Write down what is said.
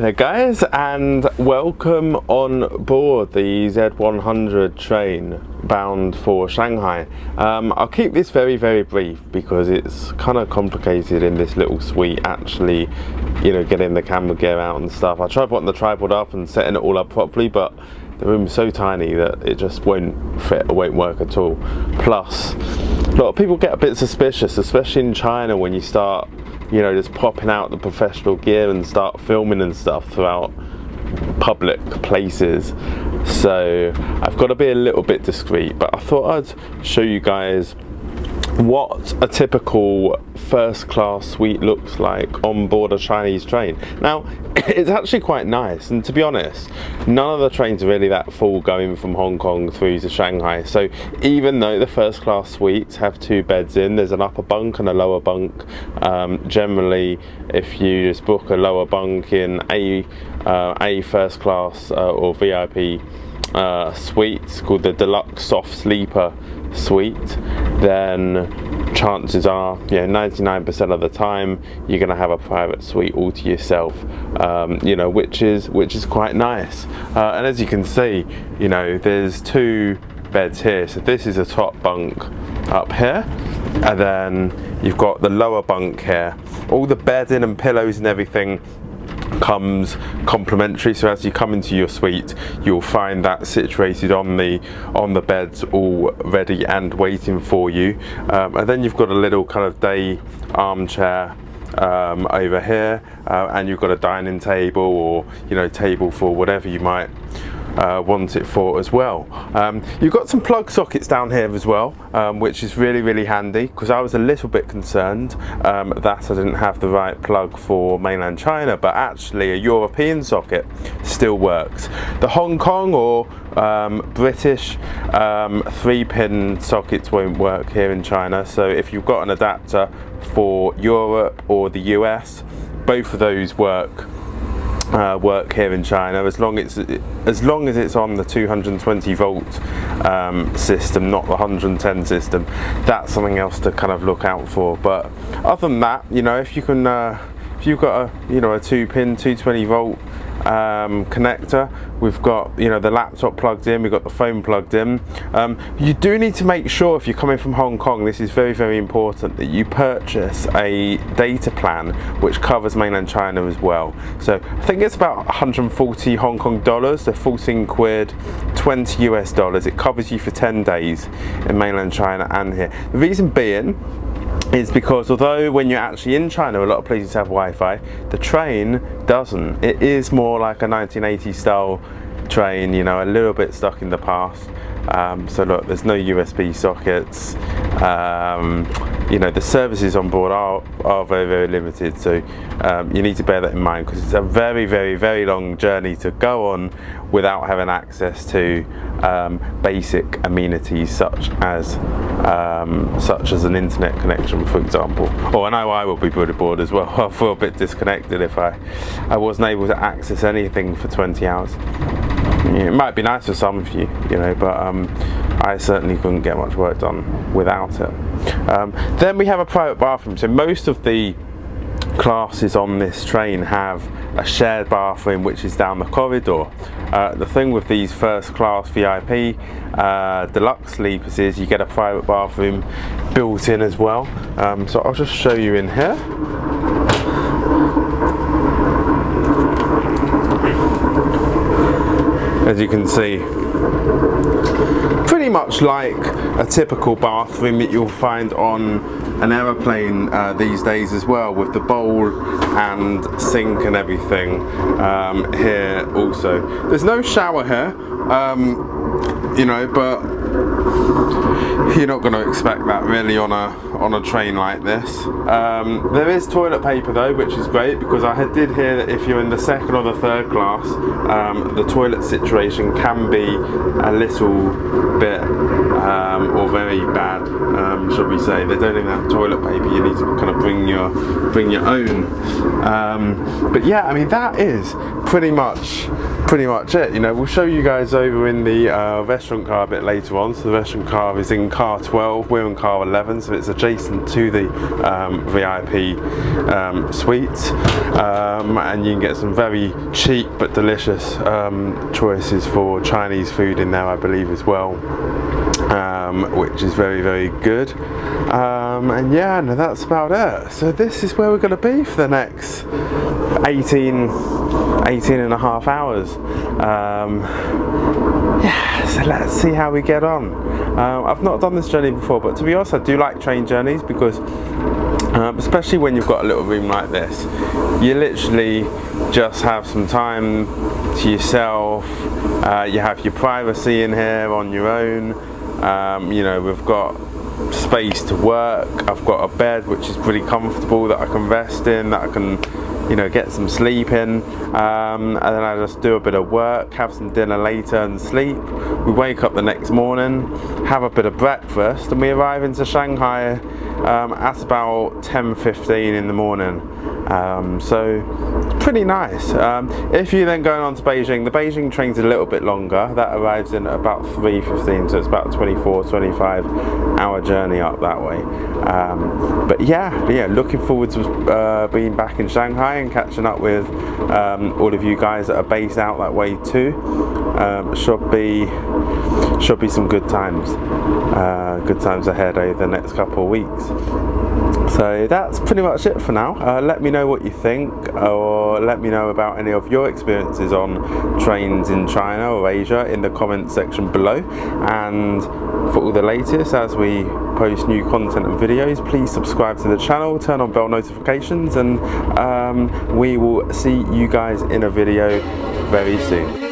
Hello guys, and welcome on board the Z100 train bound for Shanghai. I'll keep this very brief because it's kind of complicated in this little suite actually, you know, getting the camera gear out and stuff. I tried putting the tripod up and setting it all up properly, but the room's so tiny that it just won't fit or won't work at all. Plus, a lot of people get a bit suspicious, especially in China, when you start, you know, just popping out the professional gear and start filming and stuff throughout public places. So I've got to be a little bit discreet, but I thought I'd show you guys what a typical first class suite looks like on board a Chinese train. Now, it's actually quite nice, and to be honest, none of the trains are really that full going from Hong Kong through to Shanghai. So even though the first class suites have 2 beds in, there's an upper bunk and a lower bunk. Generally, if you just book a lower bunk in a first class or VIP suite called the Deluxe Soft Sleeper suite, then chances are, you know, 99% of the time you're going to have a private suite all to yourself, you know, which is quite nice. And as you can see, you know, there's 2 beds here. So this is a top bunk up here, and then you've got the lower bunk here. All the bedding and pillows and everything comes complimentary, so as you come into your suite you'll find that situated on the beds all ready and waiting for you, and then you've got a little kind of day armchair over here, and you've got a dining table, or, you know, table for whatever you might want it for as well. You've got some plug sockets down here as well, which is really handy, because I was a little bit concerned that I didn't have the right plug for mainland China, but actually a European socket still works. The Hong Kong or British 3-pin sockets won't work here in China, so if you've got an adapter for Europe or the US, both of those work here in China, as long as it's on the 220 volt system, not the 110 system. That's something else to kind of look out for. But other than that, you know, if you can, if you've got a, you know, a 2-pin 220 volt connector, we've got, you know, the laptop plugged in, we've got the phone plugged in. You do need to make sure, if you're coming from Hong Kong, this is very important, that you purchase a data plan which covers mainland China as well. So I think it's about 140 Hong Kong dollars, so 14 quid, 20 US dollars. It covers you for 10 days in mainland China and here. The reason being is because although when you're actually in China a lot of places have Wi-Fi, the train doesn't. It is more like a 1980s style train, you know, a little bit stuck in the past. So look, there's no USB sockets. You know, the services on board are very limited, so you need to bear that in mind, because it's a very long journey to go on without having access to basic amenities such as an internet connection, for example. Or I know I will be pretty bored as well. I'll feel a bit disconnected if I wasn't able to access anything for 20 hours. It might be nice for some of you, you know, but I certainly couldn't get much work done without it. Then we have a private bathroom. So most of the classes on this train have a shared bathroom which is down the corridor. The thing with these first class VIP deluxe sleepers is you get a private bathroom built in as well. So I'll just show you in here. As you can see, pretty much like a typical bathroom that you'll find on an aeroplane these days as well, with the bowl and sink and everything here also. There's no shower here, you know, but you're not going to expect that really on a train like this. There is toilet paper though, which is great, because I did hear that if you're in the 2nd or the 3rd class, the toilet situation can be a little bit or very bad, shall we say. They don't even have toilet paper. You need to kind of bring your own. But yeah, I mean, that is pretty much it. You know, we'll show you guys over in the restaurant car a bit later on, so the restaurant car is in car 12, we're in car 11, so it's adjacent to the VIP suite, and you can get some very cheap but delicious choices for Chinese food in there, I believe, as well, which is very, very good. And yeah, no, that's about it. So this is where we're going to be for the next 18 and a half hours. Yeah, so let's see how we get on. I've not done this journey before, but to be honest, I do like train journeys because especially when you've got a little room like this, you literally just have some time to yourself. You have your privacy in here on your own. You know, we've got space to work. I've got a bed which is pretty comfortable that I can rest in, that I can, you know, get some sleep in, and then I just do a bit of work, have some dinner later and sleep. We wake up the next morning, have a bit of breakfast, and we arrive into Shanghai at about 10:15 in the morning. So it's pretty nice. If you're then going on to Beijing, the Beijing train's a little bit longer. That arrives in at about 3:15, so it's about a 24-25 hour journey up that way. But yeah, looking forward to being back in Shanghai and catching up with all of you guys that are based out that way too. Should be some good times ahead over the next couple of weeks. So that's pretty much it for now. Let me know what you think, or let me know about any of your experiences on trains in China or Asia in the comments section below. And for all the latest as we post new content and videos, please subscribe to the channel, turn on bell notifications, and we will see you guys in a video very soon.